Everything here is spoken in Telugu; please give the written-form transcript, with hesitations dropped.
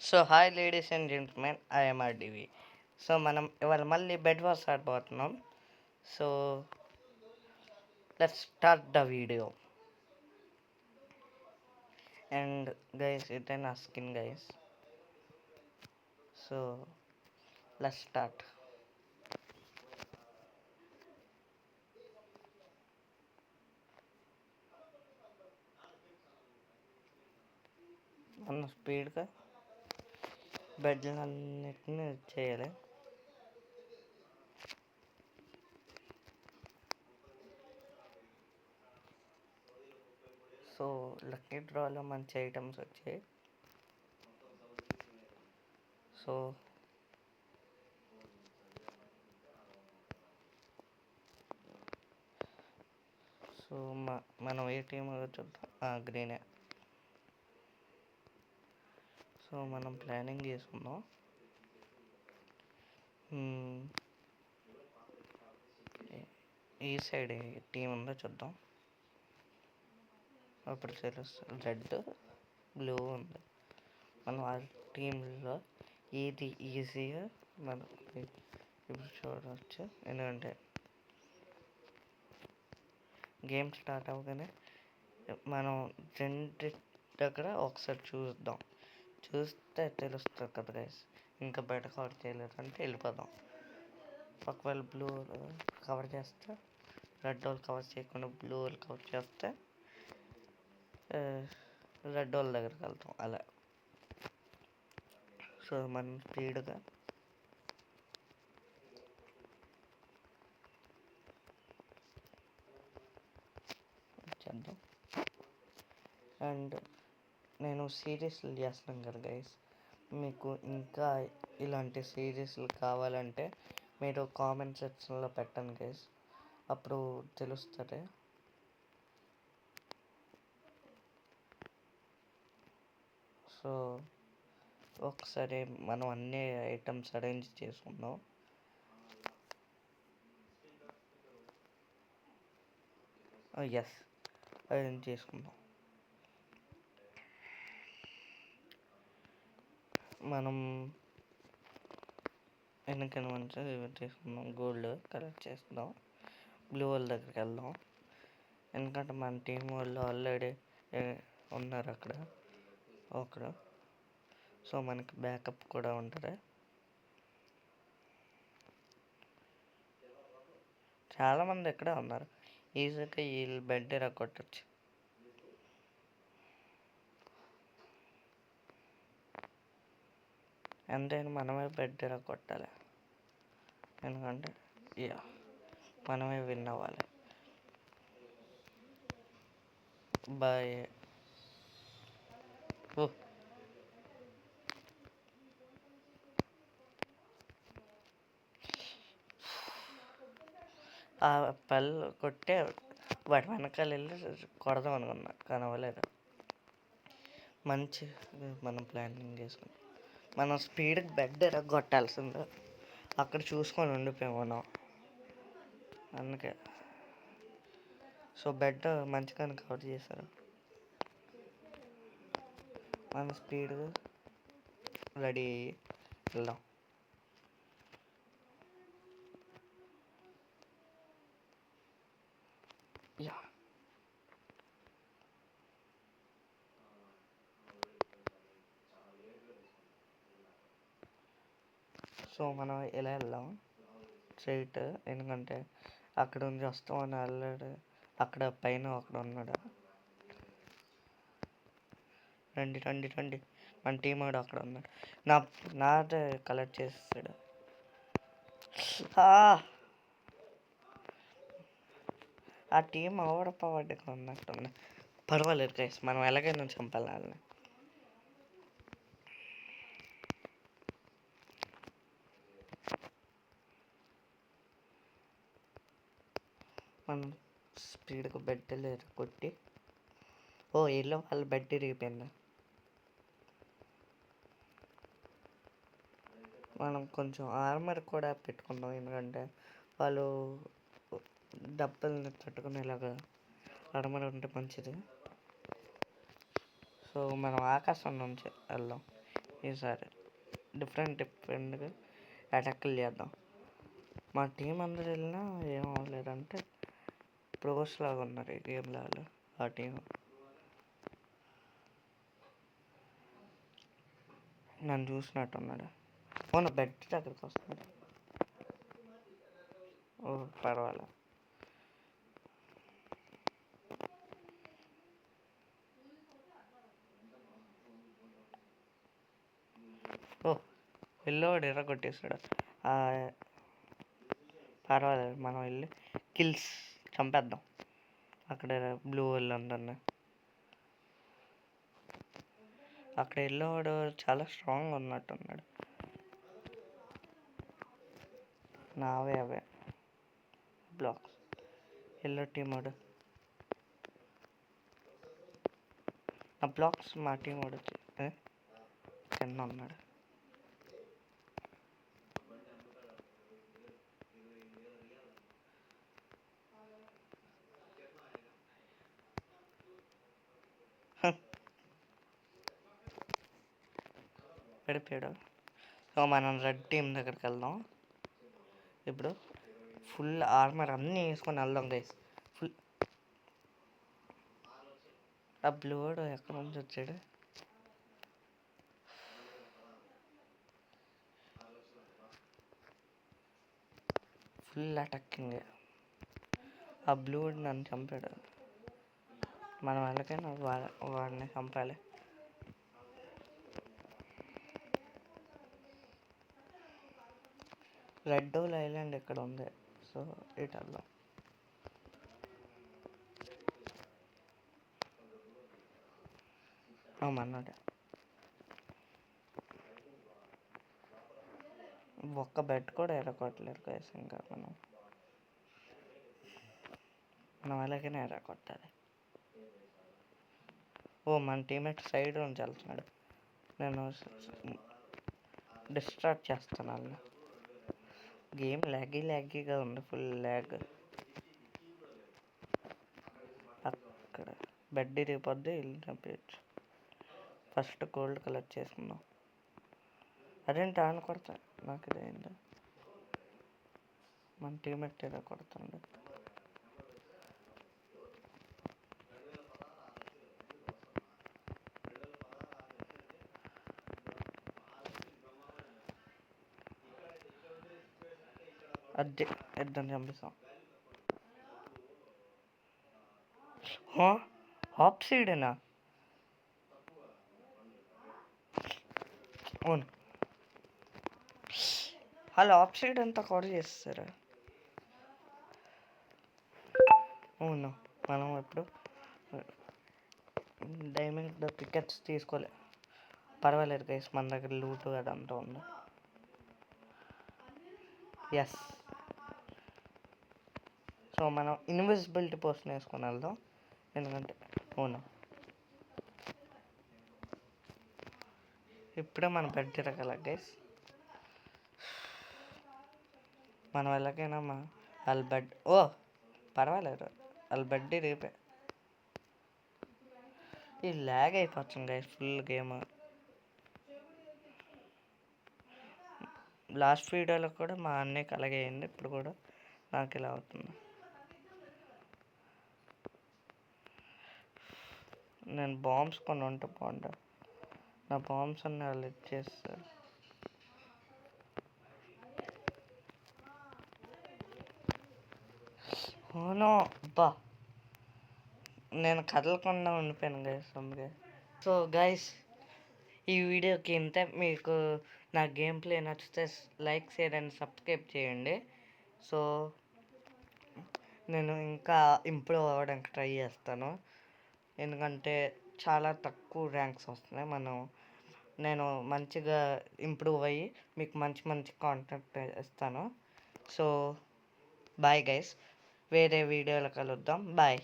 So hi ladies and gentlemen, I'm R D V. So మనం ఇవాళ మళ్ళీ బెడ్ వార్స్ ఆడబోతున్నాం. So let's start the video. And guys, ఇదే నా skin guys. So let's start. మనం స్పీడ్గా బెడ్లన్నిటిని చేయాలి. సో లక్కీ డ్రాలో మంచి ఐటమ్స్ వచ్చాయి. సో సో మనం ఏ టీమ్ చూద్దాం. గ్రీనే. సో మనం ప్లానింగ్ చేసుకుందాం. ఈ సైడ్ ఏ టీం ఉందో చూద్దాం. అప్పుడు తెలుస్తుంది. రెడ్, బ్లూ ఉంది. మనం ఆ టీంలో ఏది ఈజీగా మనం ఇప్పుడు చూడవచ్చు. ఎందుకంటే గేమ్ స్టార్ట్ అవ్వగానే మనం రెండు దగ్గర ఒకసారి చూస్తే తెలుస్తుంది కదా గైస్. ఇంకా బయట కవర్ చేయలేదు అంటే వెళ్ళిపోదాం. ఒకవేళ బ్లూ కవర్ చేస్తే, రెడ్ వాళ్ళు కవర్ చేయకుండా బ్లూ వాళ్ళు కవర్ చేస్తే రెడ్ వాళ్ళ దగ్గరికి వెళ్తాం అలా. సో మనం స్పీడ్గా చేద్దాం. అండ్ నేను సిరీస్లు చేస్తున్నాను కదా గైస్. మీకు ఇంకా ఇలాంటి సిరీస్లు కావాలంటే మీరు కామెంట్ సెక్షన్లో పెట్టండి గైస్. అప్పుడు తెలుస్తుంది. సో ఒకసారి మనం అన్ని ఐటమ్స్ అరేంజ్ చేసుకుందాం. ఎస్, అరేంజ్ చేసుకుందాం. మనం వెనకని మంచిగా చేసుకుందాం. గోల్డ్ కలెక్ట్ చేసుకుందాం. బ్లూ వాళ్ళ దగ్గరికి వెళ్దాం. ఎందుకంటే మన టీం వాళ్ళు ఆల్రెడీ ఉన్నారు అక్కడ. సో మనకి బ్యాకప్ కూడా ఉంటుంది. చాలామంది ఎక్కడే ఉన్నారు. ఈజీగా వీళ్ళు బెడ్ కొట్టచ్చు. ఎంతైనా మనమే బెడ్ కొట్టాలి. ఎందుకంటే మనమే విన్ అవ్వాలి. బాయ్. ఆ పళ్ళు కొట్టే వాటి వెనకాల వెళ్ళి కొడదాం అనుకున్నా, కానీ అవ్వలేదు. మంచి మనం ప్లానింగ్ చేసుకున్నాం. మనం స్పీడ్కి బెడ్ కొట్టాల్సిందే. అక్కడ చూసుకొని ఉండిపోయాం మనం, అందుకే. సో బెడ్ మంచిగానే కవర్ చేశారు. మనం స్పీడ్గా రెడీ అయ్యి వెళ్దాం. సో మనం ఎలా వెళ్దాం స్ట్రైట్. ఎందుకంటే అక్కడ నుంచి వస్తామని ఆల్రెడీ అక్కడ పైన అక్కడ ఉన్నాడు. రండి మన టీం వాడు అక్కడ ఉన్నాడు. నాదే కలెక్ట్ చేస్తాడు. ఆ టీం ఓడపవాడిగా ఉన్నట్టుంది. పర్వాలేదు గైస్, మనం ఎలాగైనా చంపాలి వాళ్ళని. మనం స్పీడ్గా బెడ్ లేదు కొట్టి. ఎల్లో వాళ్ళ బెడ్ ఇరిగిపోయింది. మనం కొంచెం ఆర్మర్ కూడా పెట్టుకుందాం. ఎందుకంటే వాళ్ళు దెబ్బల్ని తట్టుకునేలాగా ఆర్మర్ ఉంటే మంచిది. సో మనం ఆకాశం నుంచి వెళ్దాం. ఈసారి డిఫరెంట్గా అటాక్లు చేద్దాం. మా టీం అందరు వెళ్ళినా ఏం అవ్వలేదంటే ప్రోస్ లాగా ఉన్నారు ఈ గేమ్లో వాళ్ళు. ఆ టీం నన్ను చూసినట్టున్నాడు. నా బెడ్ దగ్గరికి వస్తున్నాడు. ఓ పర్వాలేదు. ఓ ఎల్లోవాడు ఎర్ర కొట్టేస్తాడు. పర్వాలేదు, మనం వెళ్ళి కిల్స్ చంపేద్దాం అక్కడ బ్లూ వాళ్ళు అందరినీ. అక్కడ ఎల్లోవాడు చాలా స్ట్రాంగ్ ఉన్నట్టున్నాడు. నావే అవే బ్లాక్స్. ఎల్లో టీం వాడు ఆ బ్లాక్స్ మా టీం వాడు కింద ఉన్నాడు. పడిపోయాడు. సో మనం రెడ్ టీం దగ్గరికి వెళ్దాం. ఇప్పుడు ఫుల్ ఆర్మర్ అన్నీ వేసుకొని వెళ్దాం గైస్. ఫుల్ ఆ బ్లూ వాడు ఎక్కడి నుంచి వచ్చాడు? Full attacking. ఆ బ్లూ వాడు నన్ను చంపాడు. మనం వెళ్ళకైనా వాడిని చంపాలి. రెడ్ డోల్ ఐలాండ్ ఇక్కడ ఉంది. సో ఇటు వెళ్దాం. మన్నాడు ఒక్క బెడ్ కూడా ఎరగొట్టలేరు గైస్. ఇంకా మనం అలాగనే ఎరగొట్టాలి. మన టీమేట్ సైడ్ నుంచి వెళ్తున్నాడు. నేను డిస్ట్రాక్ట్ చేస్తాను వాళ్ళని. గేమ్ ల్యాగీగా ఉంది, ఫుల్ ల్యాగ్. అక్కడ బెడ్ ఇరిగిపోద్ది, ఇల్లు చంపేయచ్చు. ఫస్ట్ గోల్డ్ కలెక్ట్ చేసుకుందాం. అదేంటి ఆన కొడతా? నాకు ఇదైందా? మన టీమేట్ ఏదో కొడుతుండే. అదే ఇద్దరిని చంపిస్తాం. హాప్ సీడేనా? అవును, వాళ్ళు ఆఫ్ సైడ్ అంతా కవర్ చేస్తారు. అవును, మనం ఇప్పుడు డైమండ్ పికెట్స్ తీసుకోలే. పర్వాలేదు గైస్, మన దగ్గర లూటు అదంతా ఉంది. ఎస్. సో మనం ఇన్విజిబిలిటీ పోస్ట్ వేసుకొని వెళ్దాం. ఎందుకంటే అవును, ఇప్పుడే మనం బెడ్ తిరగల గైస్. మనం వెళ్ళకైనా వాళ్ళ బెడ్ పర్వాలేదు, వాళ్ళ బెడ్ రేపే. ఈ ల్యాగ్ అయిపోతుంది గైస్ ఫుల్ గేమ్. లాస్ట్ వీడియోలో కూడా మా అన్నయ్యకి అలాగే అయింది. ఇప్పుడు కూడా నాకు ఇలా అవుతుంది. నేను బాంబ్స్ కొన్ని ఉంటే బాగుంటా. నా బాంబ్స్ అన్నీ వాళ్ళు ఇచ్చేస్తారు. అవును అబ్బా, నేను కదలకుండా ఉండిపోయాను గైస్ అందుకే. సో గైస్, ఈ వీడియోకి ఇంతే. మీకు నా గేమ్ ప్లే నచ్చితే లైక్, షేర్ అండ్ సబ్స్క్రైబ్ చేయండి. సో నేను ఇంకా ఇంప్రూవ్ అవ్వడానికి ట్రై చేస్తాను. ఎందుకంటే చాలా తక్కువ ర్యాంక్స్ వస్తున్నాయి. నేను మంచిగా ఇంప్రూవ్ అయ్యి మీకు మంచి కాంటెంట్ ఇస్తాను. సో బాయ్ గైస్, వేరే వీడియోలో కలుద్దాం. బాయ్.